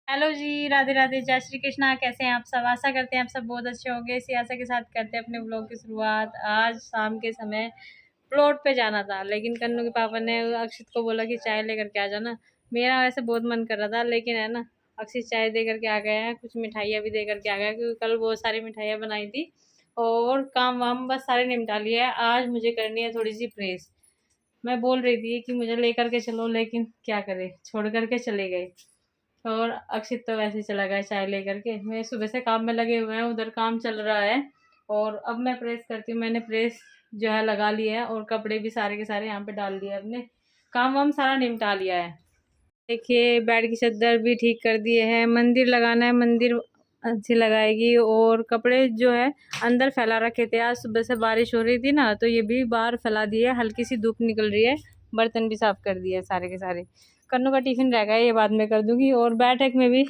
Hello जी, राधे राधे, जय श्री कृष्णा। कैसे हैं आप सब? आशा करते हैं आप सब बहुत अच्छे होंगे। इसी आशा के साथ करते हैं अपने ब्लॉग की शुरुआत। आज शाम के समय प्लॉट पे जाना था, लेकिन कन्नू के पापा ने अक्षित को बोला कि चाय लेकर के आ जाना। मेरा वैसे बहुत मन कर रहा था, लेकिन है ना, अक्षित चाय दे करके आ गए हैं। कुछ मिठाइयाँ भी दे करके आ गया, क्योंकि कल बहुत सारी मिठाइयाँ बनाई थी और काम वाम बस सारे निपटा लिए है। आज मुझे करनी है थोड़ी सी प्रेस। मैं बोल रही थी कि मुझे लेकर के चलो, लेकिन क्या करे, छोड़ करके चले गए। और अक्षित तो वैसे ही चला गया चाय लेकर के। मैं सुबह से काम में लगे हुए हैं, उधर काम चल रहा है और अब मैं प्रेस करती हूँ। मैंने प्रेस जो है लगा लिया है और कपड़े भी सारे के सारे यहाँ पे डाल दिए। अपने काम वाम सारा निपटा लिया है। देखिए, बेड की चादर भी ठीक कर दिए है। मंदिर लगाना है, मंदिर अच्छी लगाएगी। और कपड़े जो है अंदर फैला रखे थे, आज सुबह से बारिश हो रही थी ना, तो ये भी बाहर फैला दिए। हल्की सी धूप निकल रही है। बर्तन भी साफ कर दिए सारे के सारे। कन्नू का टिफिन रह गया, ये बाद में कर दूंगी। और बैठक में भी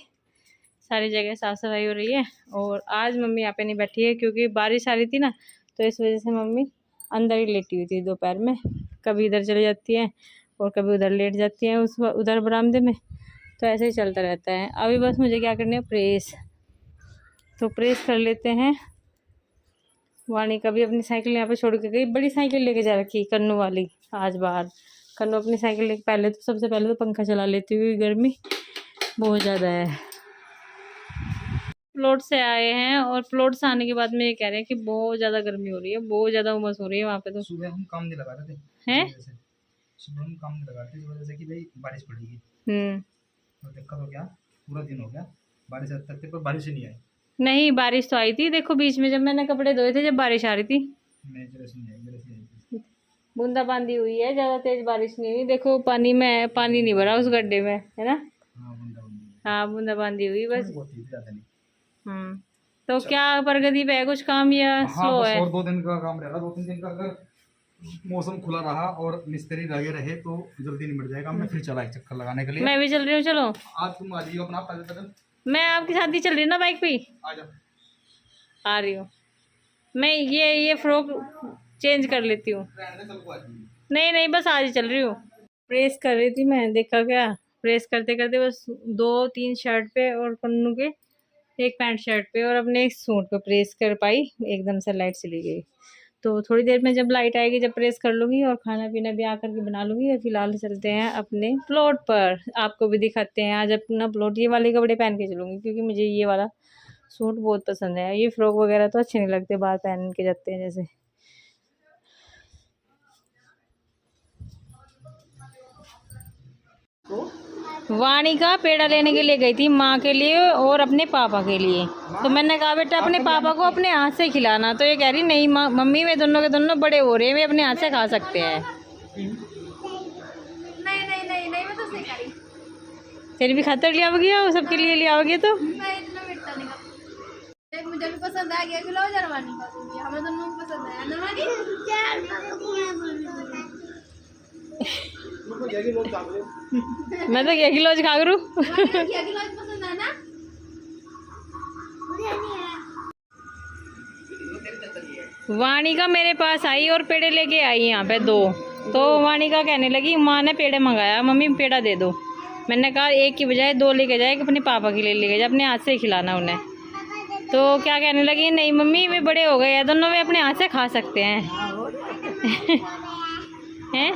सारी जगह साफ सफाई हो रही है। और आज मम्मी यहाँ पे नहीं बैठी है, क्योंकि बारिश आ रही थी ना, तो इस वजह से मम्मी अंदर ही लेटी हुई थी दोपहर में। कभी इधर चली जाती है और कभी उधर लेट जाती हैं, उस उधर बरामदे में। तो ऐसे ही चलता रहता है। अभी बस मुझे क्या करनी है, प्रेस। तो प्रेस कर लेते हैं। वाणी कभी अपनी साइकिल यहाँ पे छोड़ के गई, बड़ी साइकिल लेके जा रखी कन्नू वाली आज बाहर। कन्नू अपनी साइकिल लेके पहले तो सबसे पहले तो पंखा चला लेती हुई, गर्मी बहुत ज़्यादा है। प्लॉट से आए हैं और प्लॉट से आने के बाद में ये कह रहे हैं कि बहुत ज़्यादा गर्मी हो रही है, बहुत ज़्यादा उमस हो रही है वहाँ पे। तो सुबह हम काम नहीं लगा रहे थे हैं, सुबह हम काम नहीं लगा रहे थे इस वजह से कि भाई बारिश पड़ेगी। तो दिक्कत हो गया, पूरा दिन हो गया बारिश आज तक, पर बारिश ही नहीं आई। नहीं, बारिश तो आई थी। देखो बीच में जब मैंने कपड़े धोए थे, जब बारिश आ रही थी। नहीं, जरा से नहीं आई, जरा से आई। बूंदाबांदी हुई है, ज़्यादा तेज बारिश नहीं हुई। देखो पानी में पानी नहीं भरा उस गड्ढे में, है ना। हाँ, बूंदाबांदी हाँ, बूंदाबांदी हुई बस। बहुत ही ज़्यादा नहीं। तो क्या प्रगति पे है कुछ काम या हाँ, स्लो बस है? और 2 दिन का काम रहेगा। 2-3 दिन का अगर मौसम खुला रहा और मिस्त्री लगे रहे तो जल्दी निपट जाएगा। मैं फिर चला एक चक्कर लगाने के लिए। मैं भी चल रही हूँ, चलो। आज तुम आ जाइए अपना पैदल पैदल। मैं आपके साथ ही चल रही हूँ ना, बाइक पे ही आ जाओ। आ रही हूँ। मैं ये फ्रॉक चेंज कर लेती हूँ। रहने दे, सबको आ जाइए। नहीं नहीं, बस आज ही चल रही हूँ। प्रेस कर रही थी मैं, देखा क्या, प्रेस करते करते बस 2-3 शर्ट पे और कन्नू के एक पैंट शर्ट पे और अपने एक सूट पे प्रेस कर पाई। एकदम से लाइट चली गई। तो थोड़ी देर में जब लाइट आएगी, जब प्रेस कर लूँगी और खाना पीना भी आकर के बना लूँगी। और फिलहाल चलते हैं अपने प्लॉट पर, आपको भी दिखाते हैं आज अपना प्लॉट। ये वाले कपड़े पहन के चलूँगी, क्योंकि मुझे ये वाला सूट बहुत पसंद है। ये फ्रॉक वगैरह तो अच्छे नहीं लगते, बाहर पहन के जाते हैं जैसे। वाणी का पेड़ा लेने के लिए गई थी, माँ के लिए और अपने पापा के लिए। तो मैंने कहा बेटा अपने पापा को अपने हाथ से खिलाना। तो ये कह रही नहीं मम्मी, वे दोनों के दोनों बड़े हो रहे हैं, वे अपने हाथ से खा सकते हैं। नहीं नहीं नहीं नहीं, मैं तो सही करी। फिर भी खातर लिया आओगी, और सबके लिए ले आओगे तो। मैं इतना मीठा नहीं खाता। मुझे भी पसंद आ गया, खिलाओ जरवानी का। हमें दोनों को पसंद है नरवानी। मैं तो क्या किलो खा करूँ। पसंद है ना। वाणी का मेरे पास आई और पेड़े लेके आई यहाँ पे 2। तो वाणी का कहने लगी माँ ने पेड़े मंगाया, मम्मी पेड़ा दे दो। मैंने कहा एक की बजाय 2 लेके जाए, अपने पापा के लिए लेके जाए, अपने हाथ से खिलाना उन्हें। तो क्या कहने लगी, नहीं मम्मी वे बड़े हो गए हैं दोनों, वे अपने हाथ से खा सकते हैं। हैं?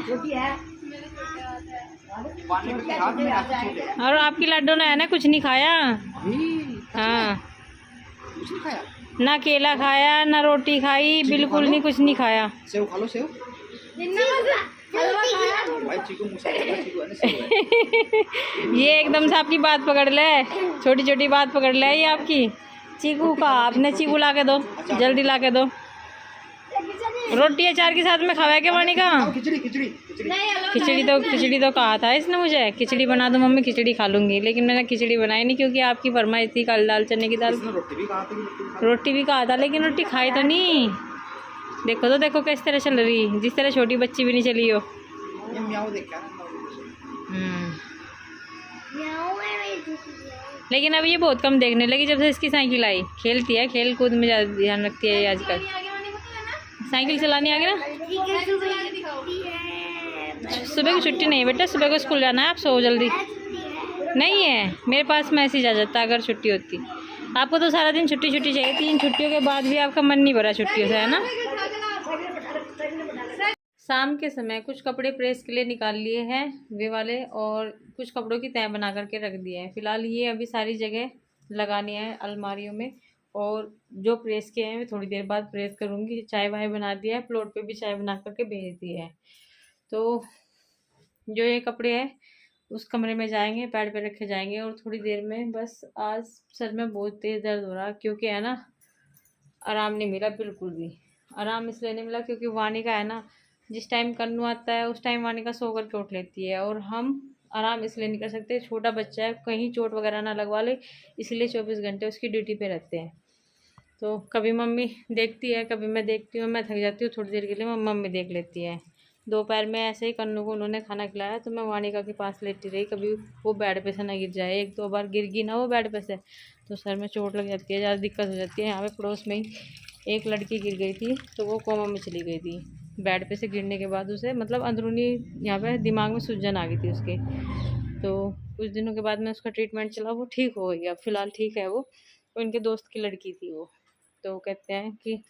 और आपकी लड्डू ने है ना कुछ नहीं खाया। हाँ, ना केला खाया, ना रोटी खाई, बिल्कुल नहीं, कुछ नहीं खाया। सेव खा लो, सेव। ये एकदम से आपकी बात पकड़ ले, छोटी छोटी बात पकड़ ले ये आपकी। चीकू का आपने चीकू ला के दो, जल्दी ला के दो। रोटी अचार के साथ में खावा क्या वाणी का? खिचड़ी खिचड़ी खिचड़ी तो कहा था इसने मुझे, खिचड़ी बना दो मम्मी, खिचड़ी खा लूँगी। लेकिन मैंने खिचड़ी बनाई नहीं, क्योंकि आपकी फरमाइश थी कल दाल चने की दाल। रोटी भी कहा था, लेकिन रोटी खाई तो नहीं। देखो तो देखो किस तरह चल रही, जिस तरह छोटी बच्ची भी नहीं चली हो। लेकिन अब ये बहुत कम देखने लगी जब से इसकी साइकिल आई। खेलती है, खेल कूद में ज़्यादा ध्यान रखती है आजकल। साइकिल चलानी आ गई ना। सुबह की छुट्टी नहीं बेटा, सुबह को स्कूल जाना है, आप सो जल्दी। नहीं है मेरे पास, मैसेज आ जाता अगर छुट्टी होती। आपको तो सारा दिन छुट्टी छुट्टी चाहिए, 3 छुट्टियों के बाद भी आपका मन नहीं भरा छुट्टियों से, है ना। शाम के समय कुछ कपड़े प्रेस के लिए निकाल लिए हैं वे वाले, और कुछ कपड़ों की तह बना करके रख दिए हैं। फ़िलहाल ये अभी सारी जगह लगानी है अलमारियों में, और जो प्रेस किए हैं थोड़ी देर बाद प्रेस करूँगी। चाय वाय बना दिया है, प्लॉट पे भी चाय बना करके भेज दी है। तो जो ये कपड़े हैं उस कमरे में जाएंगे, बेड पे रखे जाएंगे। और थोड़ी देर में बस, आज सर में बहुत तेज़ दर्द हो रहा, क्योंकि है ना आराम नहीं मिला, बिल्कुल भी आराम इसलिए नहीं मिला क्योंकि वानी का है ना, जिस टाइम कन्नू आता है उस टाइम वानी का सो करके उठ लेती है, और हम आराम इसलिए नहीं कर सकते, छोटा बच्चा है, कहीं चोट वगैरह ना लगवा ले, इसलिए 24 घंटे उसकी ड्यूटी पे रहते हैं। तो कभी मम्मी देखती है, कभी मैं देखती हूँ, मैं थक जाती हूँ थोड़ी देर के लिए, मम्मी देख लेती है। दोपहर में ऐसे ही कन्नू को उन्होंने खाना खिलाया तो मैं वानिका के पास लेटी रही, कभी वो बेड पे से ना गिर जाए। 1-2 बार गिर गई ना वो बेड पे से, तो सर में चोट लग जाती है, ज़्यादा दिक्कत हो जाती है। यहाँ पे पड़ोस में ही एक लड़की गिर गई थी, तो वो कोमा में चली गई थी। बेड पे से गिरने के बाद उसे मतलब अंदरूनी यहाँ पे दिमाग में सूजन आ गई थी उसके। तो कुछ दिनों के बाद में उसका ट्रीटमेंट चला, वो ठीक हो गई, अब फ़िलहाल ठीक है वो। उनके दोस्त की लड़की थी वो। तो कहते हैं कि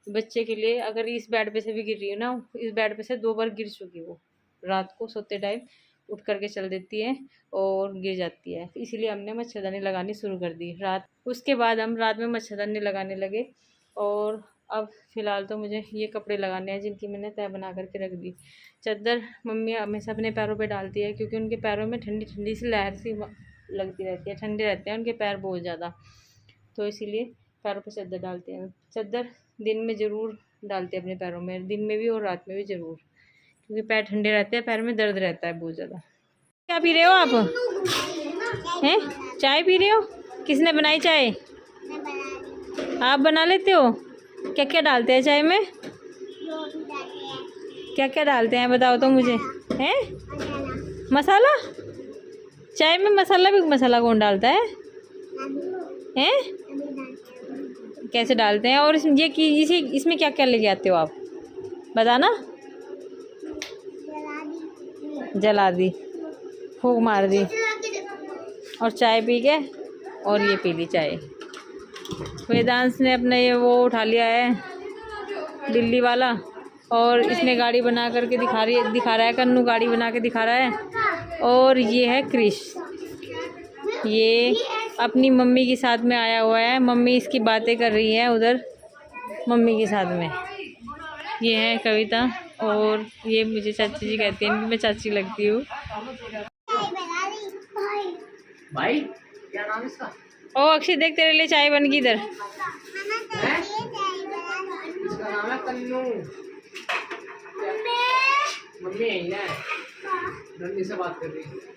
बच्चे के लिए अगर इस बेड पे से भी गिर रही है ना, इस बेड पे से 2 बार गिर चुकी वो, रात को सोते टाइम उठ करके चल देती है और गिर जाती है। तो इसीलिए हमने मच्छरदानी लगानी शुरू कर दी रात। उसके बाद हम रात में मच्छरदानी लगाने लगे। और अब फ़िलहाल तो मुझे ये कपड़े लगाने हैं जिनकी मैंने तह बना करके रख दी। चादर मम्मी हमेशा अपने पैरों पे डालती है, क्योंकि उनके पैरों में ठंडी ठंडी सी लहर सी लगती रहती है, ठंडे रहते हैं उनके पैर बहुत ज़्यादा, तो इसीलिए पैरों पे चादर डालते हैं। चादर दिन में ज़रूर डालते हैं अपने पैरों में, दिन में भी और रात में भी ज़रूर, क्योंकि पैर ठंडे रहते हैं, पैर में दर्द रहता है बहुत ज़्यादा। क्या पी रहे हो आप? हैं चाय पी रहे हो? किसने बनाई चाय? आप बना लेते हो? क्या क्या डालते हैं चाय में? क्या क्या डालते हैं बताओ तो मुझे। हैं मसाला? चाय में मसाला भी, मसाला कौन डालता है? हैं कैसे डालते हैं? और इसमें क्या क्या लेके आते हो आप, बताना। जला दी, फूंक मार दी, और चाय पी के, और ये पी ली चाय। वेदांश ने अपना ये वो उठा लिया है दिल्ली वाला, और इसने गाड़ी बना करके दिखा रहा है, कन्नू गाड़ी बना के दिखा रहा है। और ये है क्रिश, ये अपनी मम्मी के साथ में आया हुआ है, मम्मी इसकी बातें कर रही है उधर मम्मी के साथ में। ये है कविता, और ये मुझे चाची जी कहती हैं, मैं चाची लगती हूँ। भाई क्या नाम है इसका? ओ अक्षय देख तेरे लिए चाय बन गई इधर। इसका नाम है कन्नू। मम्मी यही है, नन्नी से बात कर रही है।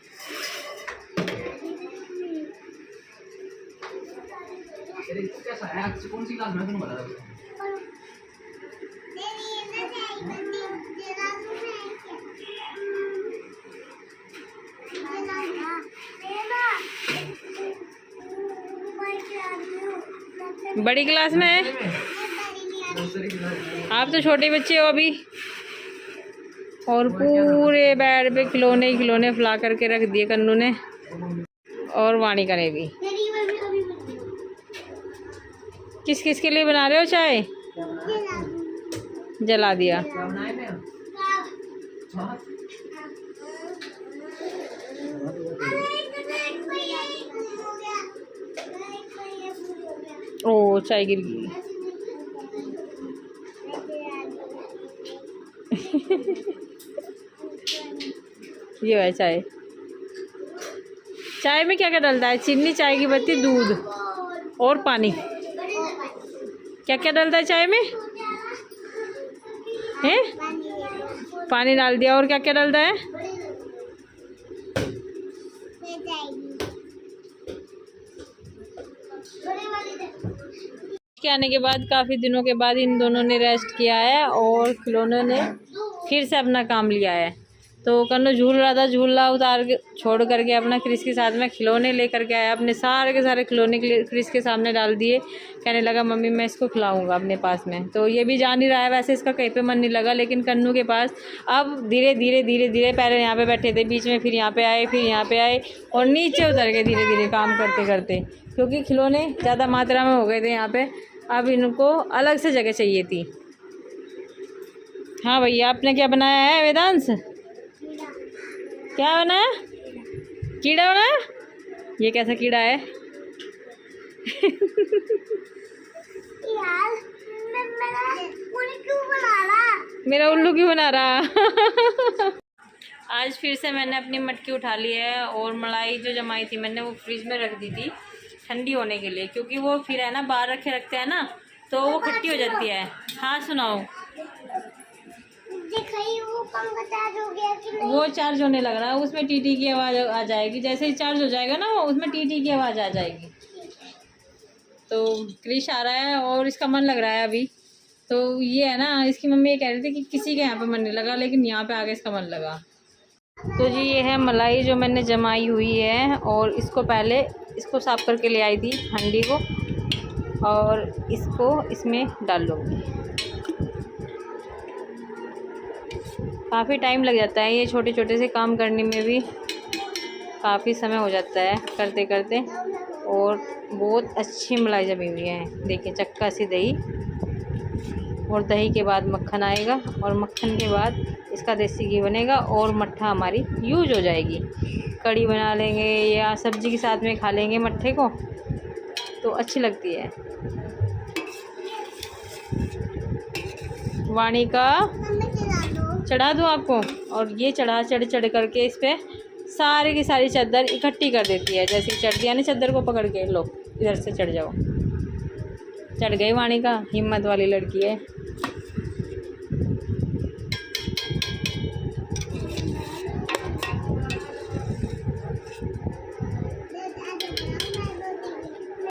कैसा है? कौन सी क्लास में तुम बता दो। बड़ी क्लास में है? आप तो छोटे बच्चे हो अभी। और पूरे बेड पे खिलौने ही खिलौने फैला करके रख दिए कन्नू ने, और वानिका ने भी। किस किस के लिए बना रहे हो चाय? जला दिया। ओ चाय गिर गई। ये है चाय। चाय में क्या क्या डलता है? चीनी, चाय की पत्ती, दूध और पानी। क्या क्या डलता है चाय में? हैं? पानी डाल दिया, और क्या क्या डलता है? के आने के बाद काफ़ी दिनों के बाद इन दोनों ने रेस्ट किया है, और खिलौनों ने फिर से अपना काम लिया है। तो कन्नू झूल रहा था, झूला उतार के छोड़ करके अपना क्रिस के साथ में खिलौने लेकर के आया, अपने सारे के सारे खिलौने क्रिस के सामने डाल दिए। कहने लगा मम्मी मैं इसको खिलाऊंगा अपने पास में। तो ये भी जान ही रहा है, वैसे इसका कहीं पे मन नहीं लगा, लेकिन कन्नू के पास अब धीरे धीरे पहले यहाँ पे बैठे थे बीच में, फिर यहाँ पे आए, फिर यहाँ पे आए और नीचे उतर गए धीरे धीरे काम करते करते, क्योंकि खिलौने ज़्यादा मात्रा में हो गए थे यहाँ पे। अब इनको अलग से जगह चाहिए थी। हाँ भैया, आपने क्या बनाया है वेदांश? क्या बनाया? कीड़ा बनाया? ये कैसा कीड़ा है? यार मेरा उल्लू क्यों बना रहा? आज फिर से मैंने अपनी मटकी उठा ली है और मलाई जो जमाई थी मैंने वो फ्रिज में रख दी थी ठंडी होने के लिए, क्योंकि वो फिर है ना बाहर रखते हैं ना तो वो खट्टी हो जाती है। हाँ सुनाओ। वो पंखा चार्ज हो गया कि नहीं? वो चार्ज होने लग रहा है, उसमें टीटी की आवाज़ आ जाएगी, जैसे ही चार्ज हो जाएगा ना वो उसमें टीटी की आवाज़ आ जाएगी। तो क्रिश आ रहा है और इसका मन लग रहा है अभी। तो ये है ना, इसकी मम्मी ये कह रही थी कि किसी के यहाँ पे मन नहीं लगा, लेकिन यहाँ पे आके इसका मन लगा। तो जी ये है मलाई जो मैंने जमाई हुई है, और इसको पहले इसको साफ करके ले आई थी हंडी को, और इसको इसमें डाल लूँगी। काफ़ी टाइम लग जाता है ये छोटे छोटे से काम करने में भी, काफ़ी समय हो जाता है करते करते। और बहुत अच्छी मलाई जमी हुई है, देखिए चक्का सी दही, और दही के बाद मक्खन आएगा, और मक्खन के बाद इसका देसी घी बनेगा और मट्ठा हमारी यूज हो जाएगी। कड़ी बना लेंगे या सब्जी के साथ में खा लेंगे मट्ठे को, तो अच्छी लगती है। वाणी का चढ़ा दूँ आपको, और ये चढ़ करके इस पर सारी की सारी चादर इकट्ठी कर देती है। जैसे चढ़ दिया ना चादर को पकड़ के, लो इधर से चढ़ जाओ। चढ़ गई वाणी का, हिम्मत वाली लड़की है।